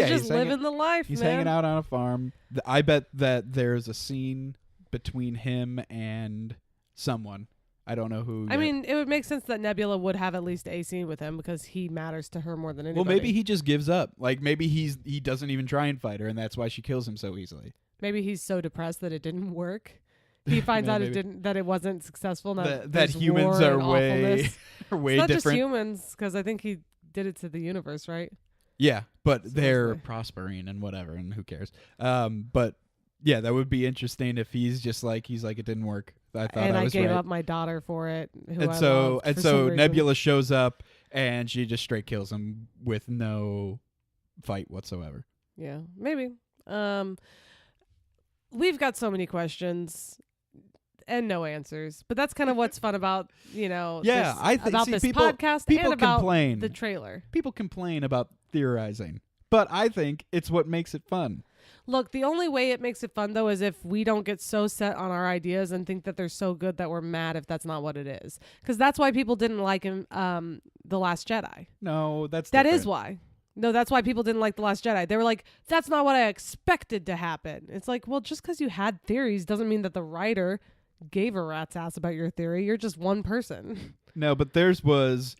just living the life. He's man. hanging out on a farm. I bet that there's a scene between him and someone. I don't know who. I mean, it would make sense that Nebula would have at least a scene with him because he matters to her more than anybody. Well, maybe he just gives up. Like, maybe he doesn't even try and fight her, and that's why she kills him so easily. Maybe he's so depressed that it didn't work. He finds out that it wasn't successful. That humans are way way it's not different. Just humans, because I think he did it to the universe, right? Yeah, but they're prospering and whatever, and who cares? But yeah, that would be interesting if he's like it didn't work. I thought I was gave right. up my daughter for it. And so Nebula shows up and she just straight kills him with no fight whatsoever. Yeah, maybe. We've got so many questions and no answers, but that's kind of what's fun about this podcast and about the trailer. People complain about theorizing, but I think it's what makes it fun. Look, the only way it makes it fun, though, is if we don't get so set on our ideas and think that they're so good that we're mad if that's not what it is. Because that's why people didn't like him, The Last Jedi. No, that is why. No, that's why people didn't like The Last Jedi. They were like, that's not what I expected to happen. It's like, well, just because you had theories doesn't mean that the writer gave a rat's ass about your theory. You're just one person. No, but theirs was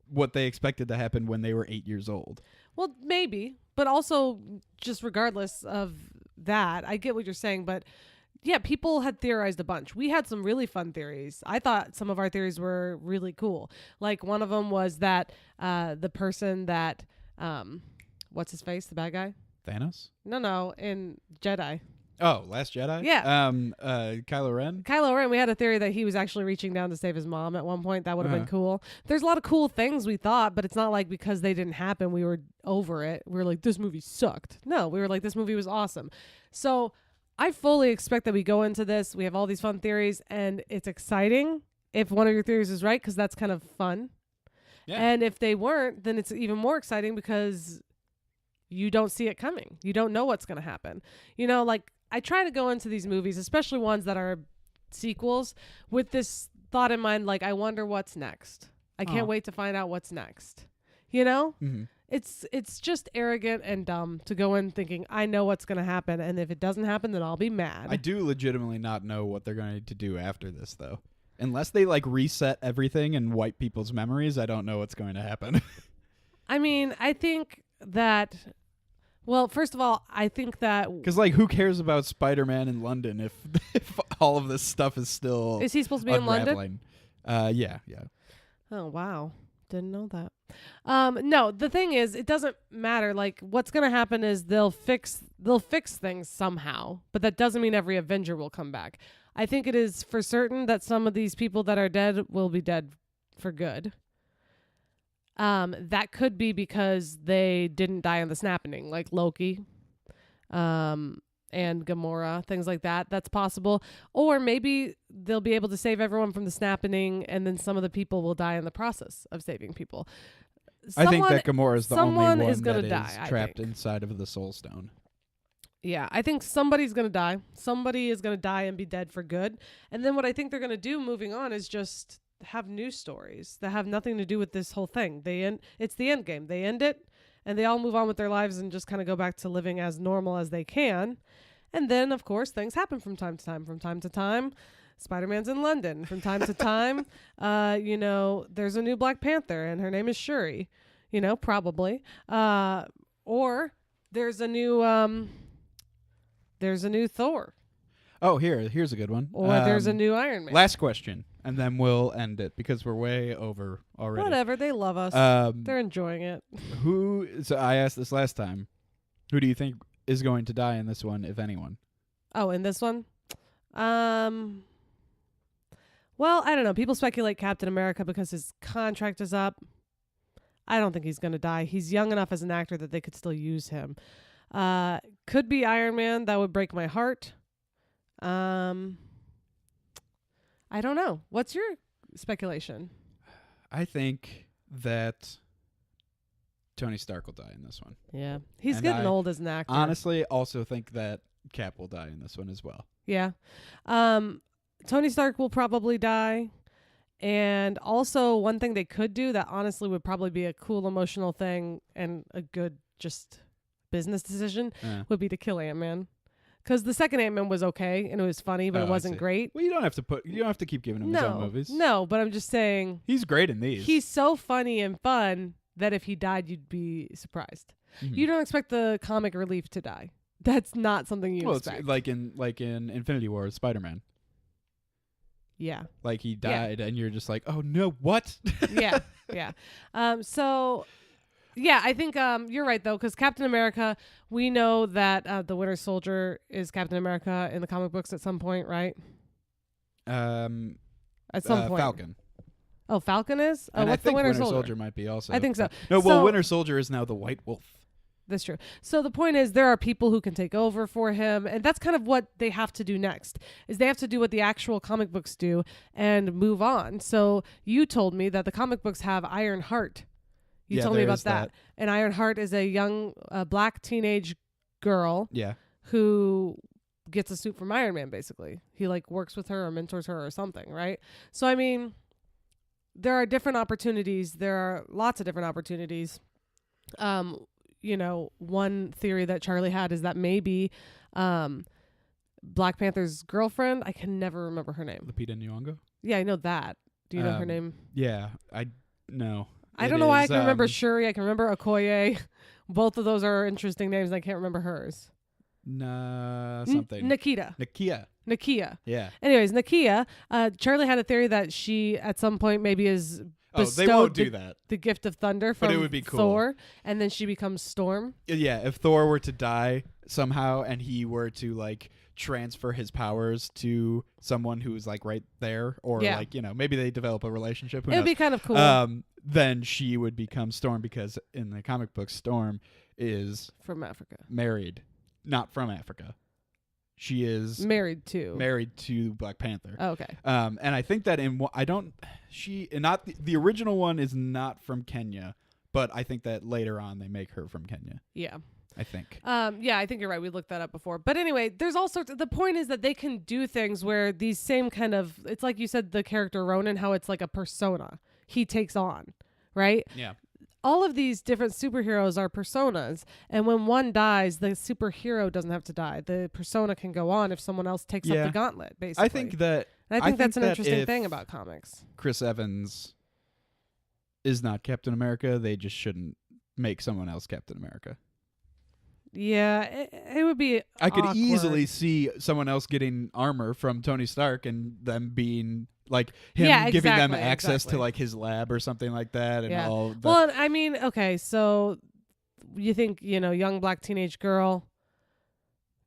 what they expected to happen when they were 8 years old. Well, maybe. But also, just regardless of that, I get what you're saying. But yeah, people had theorized a bunch. We had some really fun theories. I thought some of our theories were really cool. Like, one of them was that the person that, what's his face, the bad guy? Thanos? No, in Jedi. Oh, Last Jedi? Yeah. Kylo Ren? Kylo Ren, we had a theory that he was actually reaching down to save his mom at one point. That would have been cool. There's a lot of cool things we thought, but it's not like because they didn't happen, we were over it. We were like, this movie sucked. No, we were like, this movie was awesome. So I fully expect that we go into this. We have all these fun theories, and it's exciting if one of your theories is right, because that's kind of fun. Yeah. And if they weren't, then it's even more exciting because you don't see it coming. You don't know what's going to happen. Like, I try to go into these movies, especially ones that are sequels, with this thought in mind, like, I wonder what's next. I can't wait to find out what's next. Mm-hmm. It's just arrogant and dumb to go in thinking I know what's going to happen, and if it doesn't happen, then I'll be mad. I do legitimately not know what they're going to do after this, though. Unless they like reset everything and wipe people's memories, I don't know what's going to happen. I mean, I think that. Well, first of all, I think that because like, who cares about Spider-Man in London if all of this stuff is still is he supposed to be unraveling? in London? Yeah. Oh wow. Didn't know that. No, the thing is, it doesn't matter. Like, what's going to happen is they'll fix things somehow, but that doesn't mean every Avenger will come back. I think it is for certain that some of these people that are dead will be dead for good. That could be because they didn't die in the snapping, like Loki, and Gamora, things like that. That's possible. Or maybe they'll be able to save everyone from the snapping, and then some of the people will die in the process of saving people. I think that Gamora is the only one is that die, is trapped inside of the Soul Stone. Yeah, I think somebody's going to die. Somebody is going to die and be dead for good. And then what I think they're going to do moving on is just have new stories that have nothing to do with this whole thing. It's the Endgame. They end it, and they all move on with their lives and just kind of go back to living as normal as they can. And then, of course, things happen from time to time. From time to time, Spider-Man's in London. From time to time, there's a new Black Panther, and her name is Shuri. Probably. Or there's a new Thor. Oh, here's a good one. Or there's a new Iron Man. Last question, and then we'll end it because we're way over already. Whatever, they love us. They're enjoying it. So I asked this last time. Who do you think is going to die in this one, if anyone? Oh, in this one? Well, I don't know. People speculate Captain America because his contract is up. I don't think he's going to die. He's young enough as an actor that they could still use him. Could be Iron Man. That would break my heart. I don't know. What's your speculation? I think that Tony Stark will die in this one. Yeah. He's getting old as an actor. Honestly, also think that Cap will die in this one as well. Yeah. Tony Stark will probably die. And also one thing they could do that honestly would probably be a cool emotional thing and a good just business decision would be to kill Ant-Man. Because the second Ant-Man was okay and it was funny, but it wasn't great. Well, you don't have to keep giving him his own movies. No, but I'm just saying he's great in these. He's so funny and fun that if he died, you'd be surprised. Mm-hmm. You don't expect the comic relief to die. That's not something you expect. It's like in Infinity War, Spider-Man. Yeah. Like he died and you're just like, oh no, what? Yeah. I think you're right though, because Captain America, we know that the Winter Soldier is Captain America in the comic books at some point, right? At some point. Falcon. Oh, Falcon is? Oh, and what's I think the Winter Soldier might be also. I think so. No, well, Winter Soldier is now the White Wolf. That's true. So the point is there are people who can take over for him, and that's kind of what they have to do next, is they have to do what the actual comic books do and move on. So you told me that the comic books have Ironheart. You told me about that. And Ironheart is a young black teenage girl who gets a suit from Iron Man, basically. He like works with her or mentors her or something, right? So, I mean, there are different opportunities. There are lots of different opportunities. One theory that Charlie had is that maybe Black Panther's girlfriend, I can never remember her name. Lupita Nyong'o? Yeah, I know that. Do you know her name? Yeah, I know. I don't know why I can remember Shuri. I can remember Okoye. Both of those are interesting names. I can't remember hers. Something. Nakia. Yeah. Anyways, Nakia. Charlie had a theory that she, at some point, maybe is bestowed they won't do that. The gift of thunder from it would be cool. Thor, and then she becomes Storm. Yeah, if Thor were to die somehow and he were to like transfer his powers to someone who's like right there, or like maybe they develop a relationship. It would be kind of cool. Then she would become Storm, because in the comic book, Storm is from Africa, married, not from Africa. She is married to Black Panther. Oh, okay. And I think that the original one is not from Kenya, but I think that later on they make her from Kenya. Yeah. I think. I think you're right. We looked that up before. But anyway, there's all sorts the point is that they can do things where these same kind of, it's like you said, the character Ronan, how it's like a persona he takes on, right? Yeah. all of these different superheroes are personas, and when one dies, the superhero doesn't have to die. The persona can go on if someone else takes up the gauntlet, basically. I think that's an interesting thing about comics. Chris Evans is not Captain America, they just shouldn't make someone else Captain America. Yeah, it would be I could awkward. easily see someone else getting armor from Tony Stark and them being like him giving them access to like his lab or something like that and all that. Well, I mean, okay, so you think, young black teenage girl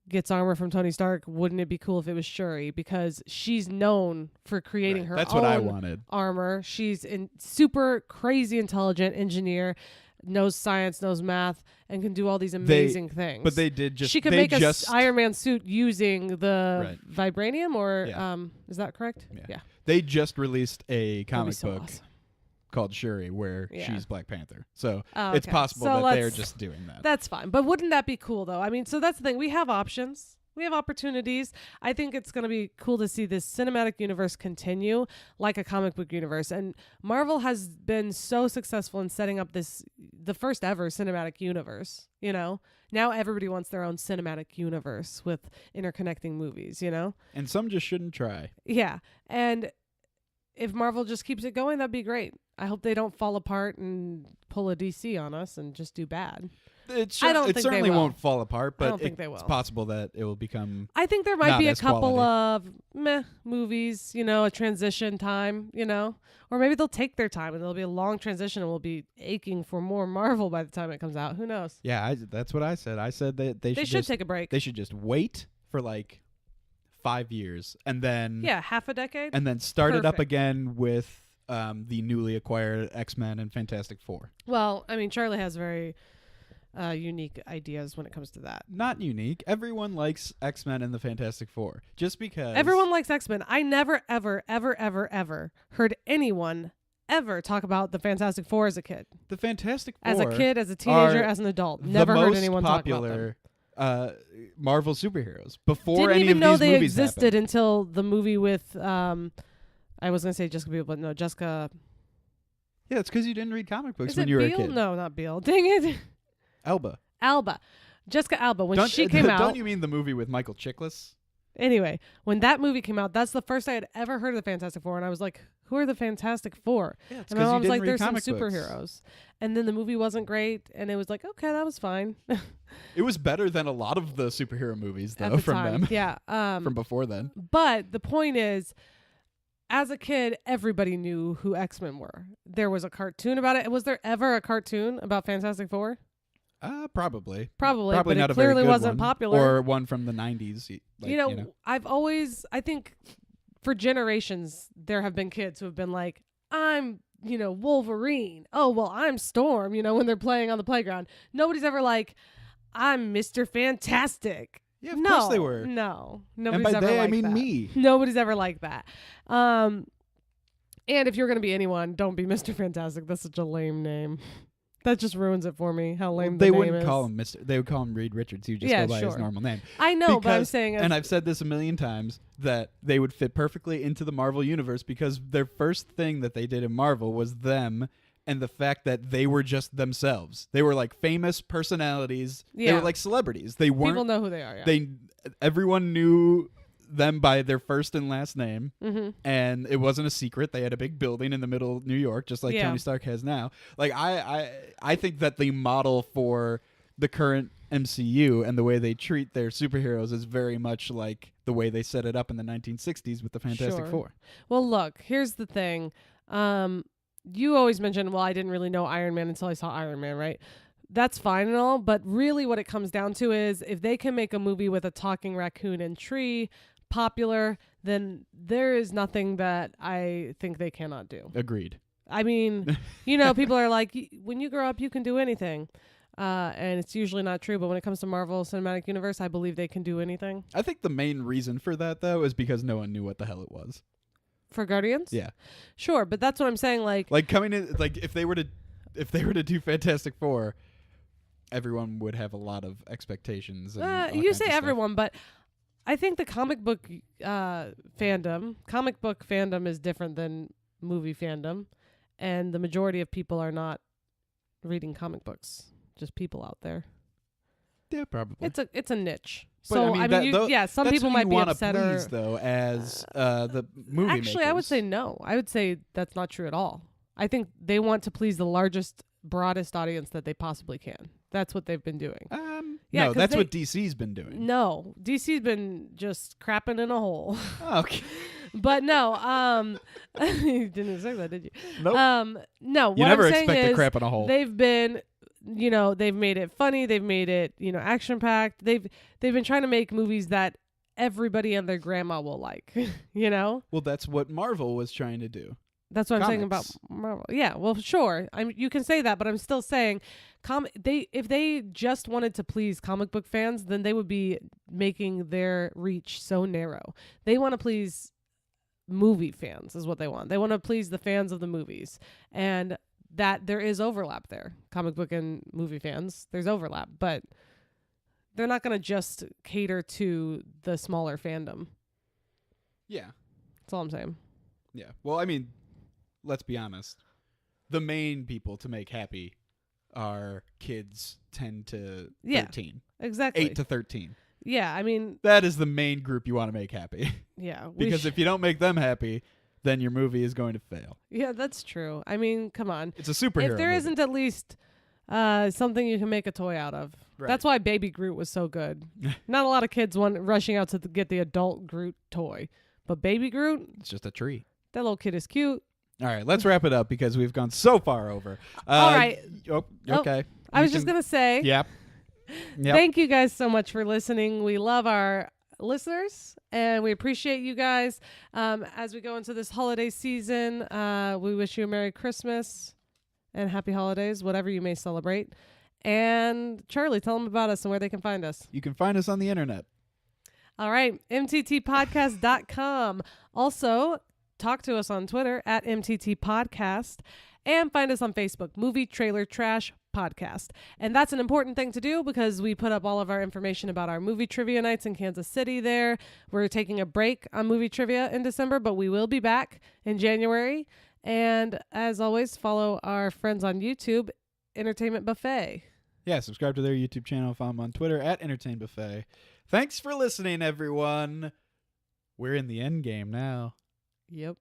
gets armor from Tony Stark, wouldn't it be cool if it was Shuri? Because she's known for creating her That's own what I wanted. armor. She's a super crazy intelligent engineer, knows science, knows math, and can do all these amazing things. But they did just... She could make a Iron Man suit using the vibranium, or is that correct? Yeah. They just released a comic book awesome. called Shuri where she's Black Panther. So okay. it's possible that they're just doing that. That's fine. But wouldn't that be cool, though? I mean, so that's the thing. We have options. We have opportunities. I think it's going to be cool to see this cinematic universe continue like a comic book universe. And Marvel has been so successful in setting up the first ever cinematic universe, Now everybody wants their own cinematic universe with interconnecting movies, And some just shouldn't try. Yeah. And if Marvel just keeps it going, that'd be great. I hope they don't fall apart and pull a DC on us and just do bad. It certainly won't fall apart, but I don't think they will. It's possible that it will become. I think there might be a couple quality. of meh movies, a transition time, or maybe they'll take their time and there'll be a long transition and we'll be aching for more Marvel by the time it comes out. Who knows? Yeah, that's what I said. I said that they should take a break. They should just wait for like 5 years and then half a decade, and then start it up again with the newly acquired X-Men and Fantastic Four. Well, I mean, Charlie has very unique ideas when it comes to that. Not unique. Everyone likes X-Men and the Fantastic Four. Just because everyone likes X-Men. I never, ever, ever, ever, ever heard anyone ever talk about the Fantastic Four as a kid. The Fantastic Four, as a kid, as a teenager, as an adult, never heard anyone talk about them. Marvel superheroes before Didn't any even of know these they movies existed happened. until the movie with I was gonna say Jessica Biel, but no, Jessica. Yeah, it's because you didn't read comic books Is when it you were Biel? a kid. No, not Biel. Dang it. Alba. Jessica Alba. When she came out. Don't you mean the movie with Michael Chiklis? Anyway, when that movie came out, that's the first I had ever heard of the Fantastic Four, and I was like, "Who are the Fantastic Four?" Yeah, it's and my mom was like, read "There's some comic books. superheroes," and then the movie wasn't great, and it was like, "Okay, that was fine." It was better than a lot of the superhero movies, though, the from time. them. Yeah. From before then. But the point is, as a kid, everybody knew who X-Men were. There was a cartoon about it. Was there ever a cartoon about Fantastic Four? Probably. Probably, but not it a very clearly good wasn't one. popular. Or one from the 90s. I think for generations, there have been kids who have been like, I'm, Wolverine. Oh, well, I'm Storm, when they're playing on the playground. Nobody's ever like, I'm Mr. Fantastic. Yeah, of course they were. No. And Nobody's by ever they, like I mean that. me. Nobody's ever like that. And if you're going to be anyone, don't be Mr. Fantastic. That's such a lame name. That just ruins it for me, how lame the they name wouldn't is. call him Mr. They would call him Reed Richards. He would just go by his normal name. I know, but I'm saying... And I've said this a million times, that they would fit perfectly into the Marvel universe because their first thing that they did in Marvel was them and the fact that they were just themselves. They were like famous personalities. Yeah. They were like celebrities. They weren't... People know who they are, yeah. Everyone knew them by their first and last name, and it wasn't a secret. They had a big building in the middle of New York, just like Tony Stark has now. Like I think that the model for the current MCU and the way they treat their superheroes is very much like the way they set it up in the 1960s with the Fantastic Four. Well, look, here's the thing. You always mention, well, I didn't really know Iron Man until I saw Iron Man, right? That's fine and all, but really what it comes down to is if they can make a movie with a talking raccoon and tree popular, then there is nothing that I think they cannot do. Agreed. I mean, people are like, when you grow up, you can do anything. And it's usually not true, but when it comes to Marvel Cinematic Universe, I believe they can do anything. I think the main reason for that, though, is because no one knew what the hell it was. For Guardians? Yeah. Sure, but that's what I'm saying, like coming in, like if they were to do Fantastic Four, everyone would have a lot of expectations. And you say everyone, but I think the comic book fandom is different than movie fandom, and the majority of people are not reading comic books. Just people out there. Yeah, probably. It's a niche. But, so some people might be upset. Please, though, as the movie. Actually, I would say no. I would say that's not true at all. I think they want to please the largest, broadest audience that they possibly can. That's what they've been doing. No, that's what DC's been doing. No, DC's been just crapping in a hole. Okay. But no, you didn't say that, did you? Nope. No, you what never I'm saying expect is to crap in a hole. They've been, they've made it funny. They've made it, action packed. They've been trying to make movies that everybody and their grandma will like. Well, that's what Marvel was trying to do. That's what I'm saying about Marvel. Yeah, well, sure. You can say that, but I'm still saying, if they just wanted to please comic book fans, then they would be making their reach so narrow. They want to please movie fans, is what they want. They want to please the fans of the movies, and that there is overlap there. Comic book and movie fans, there's overlap, but they're not going to just cater to the smaller fandom. Yeah, that's all I'm saying. Yeah. Well, I mean, let's be honest. The main people to make happy are kids 10 to 13. Exactly. 8 to 13. Yeah, I mean... That is the main group you want to make happy. Yeah. Because if you don't make them happy, then your movie is going to fail. Yeah, that's true. I mean, come on. It's a superhero If there movie. isn't at least something you can make a toy out of. Right. That's why Baby Groot was so good. Not a lot of kids rushing out to get the adult Groot toy. But Baby Groot... It's just a tree. That little kid is cute. All right, let's wrap it up because we've gone so far over. All right. Okay. I was just going to say. Yep. Thank you guys so much for listening. We love our listeners and we appreciate you guys. As we go into this holiday season, we wish you a Merry Christmas and Happy Holidays, whatever you may celebrate. And Charlie, tell them about us and where they can find us. You can find us on the internet. All right. mttpodcast.com. Also, talk to us on Twitter at mttpodcast and find us on Facebook, Movie Trailer Trash Podcast. And that's an important thing to do because we put up all of our information about our movie trivia nights in Kansas City there. We're taking a break on movie trivia in December, but we will be back in January. And as always, follow our friends on YouTube, Entertainment Buffet. Yeah, subscribe to their YouTube channel. Follow them on Twitter at Entertain Buffet. Thanks for listening, everyone. We're in the Endgame now. Yep.